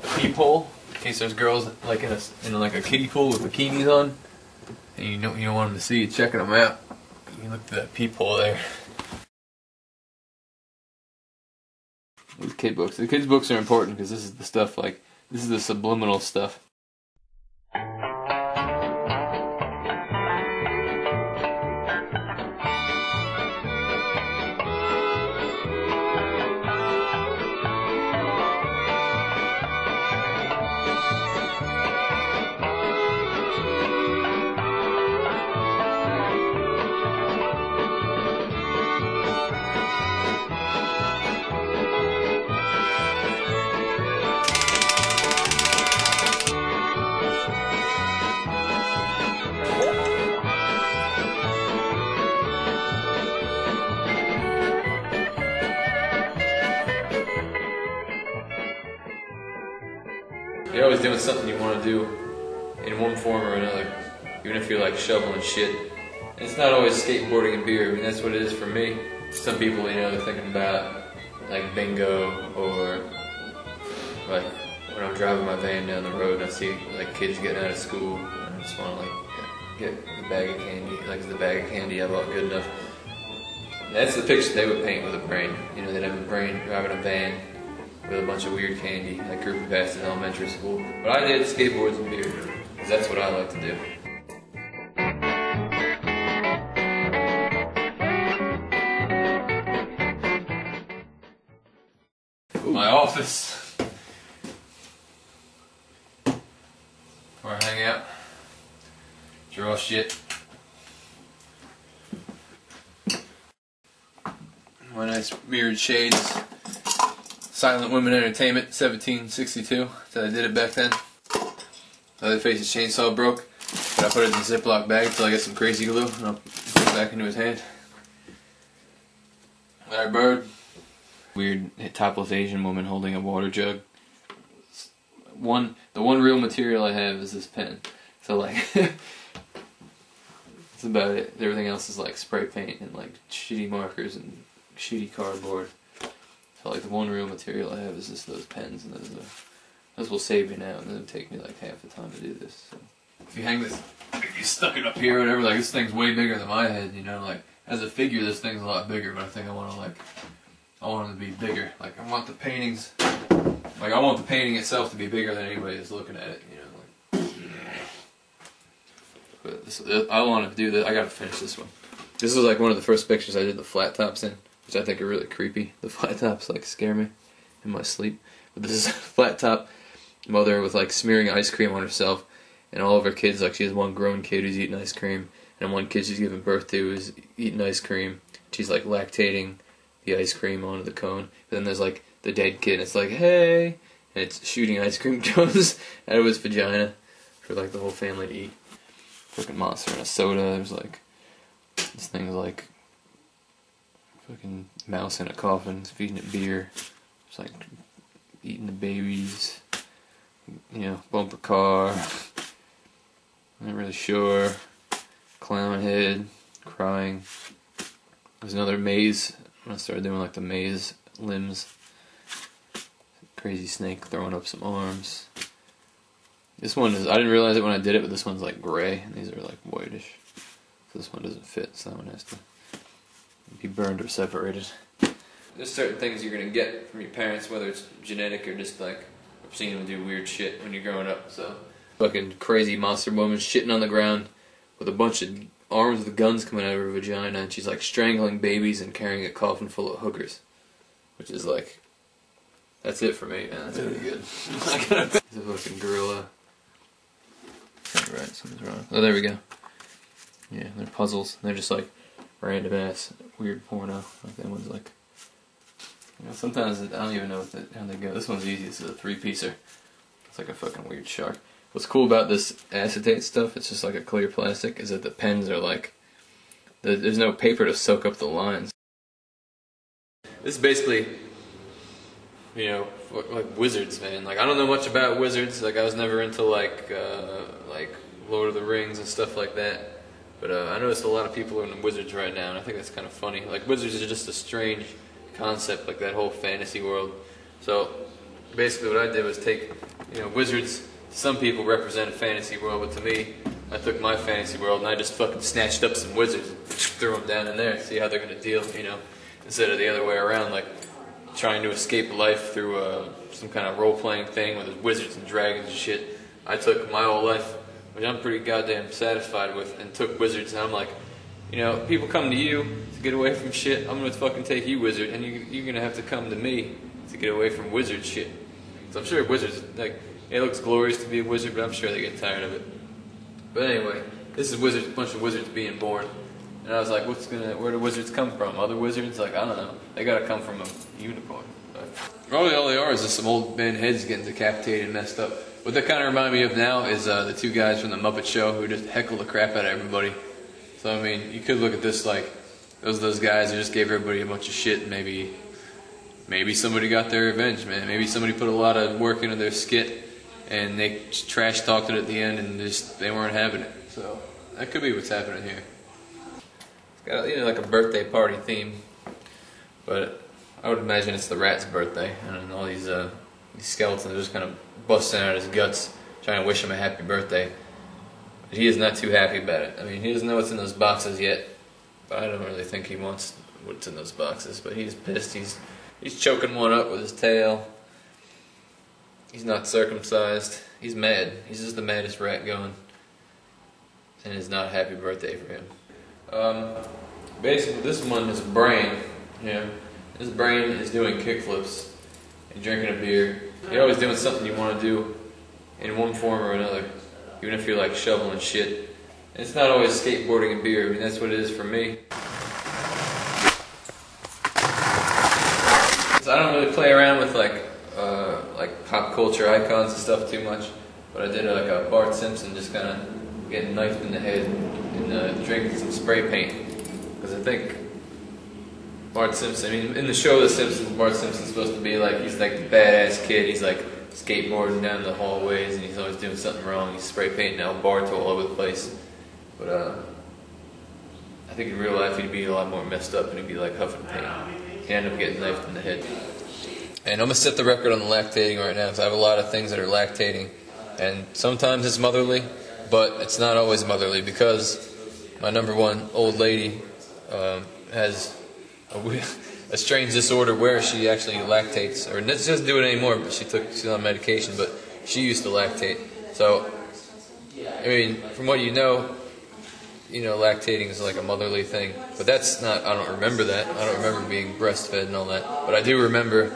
a peephole in case there's girls like in like a kiddie pool with bikinis on, and you don't want them to see you checking them out. You look at that peephole there. These kid books. The kids' books are important because this is the stuff like this is the subliminal stuff. You're always doing something you want to do in one form or another, even if you're like shoveling shit. And it's not always skateboarding and beer. I mean, that's what it is for me. Some people, you know, they're thinking about like bingo, or like when I'm driving my van down the road and I see like kids getting out of school and I just want to like get the bag of candy. Like, is the bag of candy I bought good enough? That's the picture they would paint with a brain. You know, they'd have a brain driving a van with a bunch of weird candy, like groupie past in elementary school. But I did skateboards and beer, because that's what I like to do. My office, where I hang out, draw shit. My nice mirrored shades. Silent Women Entertainment, 1762. So I did it back then. The other face's chainsaw broke, but I put it in a Ziploc bag until I get some crazy glue, and I'll put it back into his hand. Larry Bird. Weird topless Asian woman holding a water jug. The one real material I have is this pen. So like, that's about it. Everything else is like spray paint and like shitty markers and shitty cardboard. So like the one real material I have is just those pens, and those will save me now, and it'll take me like half the time to do this. So if you hang this, if you stuck it up here or whatever, like this thing's way bigger than my head, you know, like as a figure this thing's a lot bigger, but I think I want them to be bigger. Like I want the paintings, like I want the painting itself to be bigger than anybody that's looking at it, you know. Like, but this, I want to do that. I gotta finish this one. This is like one of the first pictures I did the flat tops in, which I think are really creepy. The flat tops like scare me in my sleep. But this is a flat top mother with like smearing ice cream on herself, and all of her kids, like she has one grown kid who's eating ice cream, and one kid she's giving birth to is eating ice cream. She's like lactating the ice cream onto the cone. But then there's like the dead kid, and it's like, hey, and it's shooting ice cream cones out of his vagina for like the whole family to eat. Fucking monster and a soda. There's like this thing's like fucking mouse in a coffin, it's feeding it beer. It's like eating the babies. You know, bumper car. Not really sure. Clown head, crying. There's another maze. I'm gonna start doing like the maze limbs. Crazy snake throwing up some arms. This one is, I didn't realize it when I did it, but this one's like gray, and these are like whitish. So this one doesn't fit, so that one has to be burned or separated. There's certain things you're gonna get from your parents, whether it's genetic or just like seeing them do weird shit when you're growing up. So fucking crazy monster woman shitting on the ground with a bunch of arms with guns coming out of her vagina, and she's like strangling babies and carrying a coffin full of hookers, which is like, that's it for me, man. That's pretty good. It's a fucking gorilla. Right, something's wrong. Oh, there we go. Yeah, they're puzzles. They're just like random ass weird porno. Like that one's like, you know, sometimes I don't even know how they go. This one's easy. This is a 3-piecer. It's like a fucking weird shark. What's cool about this acetate stuff, it's just like a clear plastic, is that the pens are like, there's no paper to soak up the lines. This is basically, you know, like wizards, man. Like I don't know much about wizards. Like I was never into like Lord of the Rings and stuff like that. But I noticed a lot of people are into wizards right now, and I think that's kind of funny. Like wizards are just a strange concept, like that whole fantasy world. So basically what I did was take, wizards. Some people represent a fantasy world, but to me, I took my fantasy world and I just fucking snatched up some wizards and threw them down in there, see how they're gonna deal, instead of the other way around, like trying to escape life through some kind of role-playing thing where there's wizards and dragons and shit. I took my whole life, which I'm pretty goddamn satisfied with, and took wizards, and I'm like, people come to you to get away from shit. I'm gonna fucking take you, wizard, and you're gonna have to come to me to get away from wizard shit. So I'm sure wizards, like, it looks glorious to be a wizard, but I'm sure they get tired of it. But anyway, this is a bunch of wizards being born. And I was like, where do wizards come from? Other wizards? Like, I don't know. They gotta come from a unicorn. Probably all they are is just some old man heads getting decapitated and messed up. What that kind of reminds me of now is the two guys from the Muppet Show who just heckle the crap out of everybody. So, I mean, you could look at this like, those guys who just gave everybody a bunch of shit, and maybe somebody got their revenge, man. Maybe somebody put a lot of work into their skit, and they trash talked it at the end, and they weren't having it. So that could be what's happening here. It's got like a birthday party theme, but I would imagine it's the rat's birthday, and all these skeletons are just kind of busting out his guts, trying to wish him a happy birthday. But he is not too happy about it. I mean, he doesn't know what's in those boxes yet, but I don't really think he wants what's in those boxes. But he's pissed. He's choking one up with his tail. He's not circumcised. He's mad. He's just the maddest rat going. And it's not a happy birthday for him. Basically, this one is a brain. This brain is doing kickflips and drinking a beer. You're always doing something you want to do in one form or another, even if you're like shoveling shit. And it's not always skateboarding and beer. I mean, that's what it is for me. So I don't really play around with like pop culture icons and stuff too much, but I did like a Bart Simpson just kind of getting knifed in the head and drinking some spray paint, because I think Bart Simpson, I mean, in the show The Simpsons, Bart Simpson's supposed to be like, he's like the badass kid. He's like skateboarding down the hallways and he's always doing something wrong. He's spray painting out Bart all over the place. But I think in real life he'd be a lot more messed up and he'd be like huffing paint. He'd end up getting knifed in the head. And I'm going to set the record on the lactating right now, because I have a lot of things that are lactating. And sometimes it's motherly, but it's not always motherly, because my number one old lady has a strange disorder where she actually lactates, or she doesn't do it anymore, but she's on medication, but she used to lactate. So, I mean, from what you know, lactating is like a motherly thing, but that's not, I don't remember that. I don't remember being breastfed and all that, but I do remember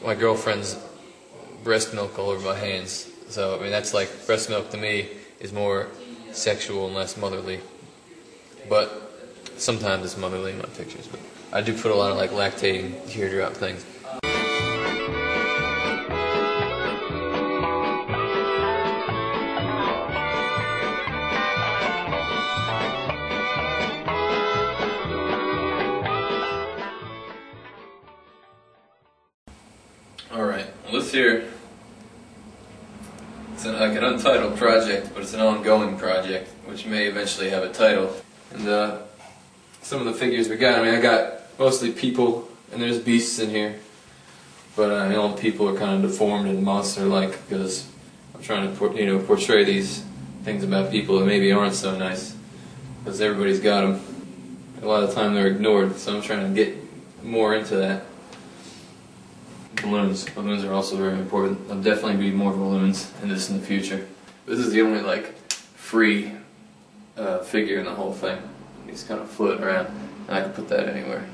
my girlfriend's breast milk all over my hands. So, I mean, that's like, breast milk to me is more sexual and less motherly, but sometimes it's motherly in my pictures, but I do put a lot of like lactating teardrop things. Alright, well, this here, it's like an untitled project, but it's an ongoing project, which may eventually have a title. And some of the figures we got, I mean, I got mostly people, and there's beasts in here, but all the people are kind of deformed and monster-like, because I'm trying to portray these things about people that maybe aren't so nice, because everybody's got them. A lot of the time they're ignored, so I'm trying to get more into that. Balloons. Balloons are also very important. I'll definitely be more balloons in this in the future. This is the only like free figure in the whole thing. He's kind of floating around, and I can put that anywhere.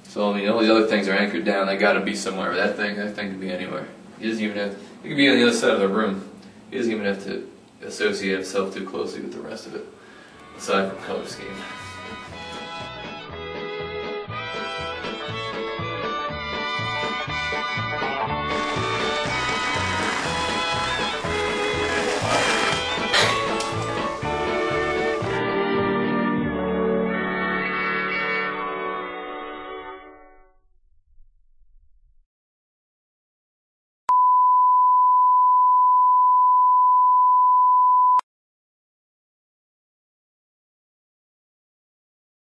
So I mean, all these other things are anchored down. They got to be somewhere. That thing can be anywhere. He doesn't even have. He could be on the other side of the room. He doesn't even have to associate himself too closely with the rest of it, aside from color scheme.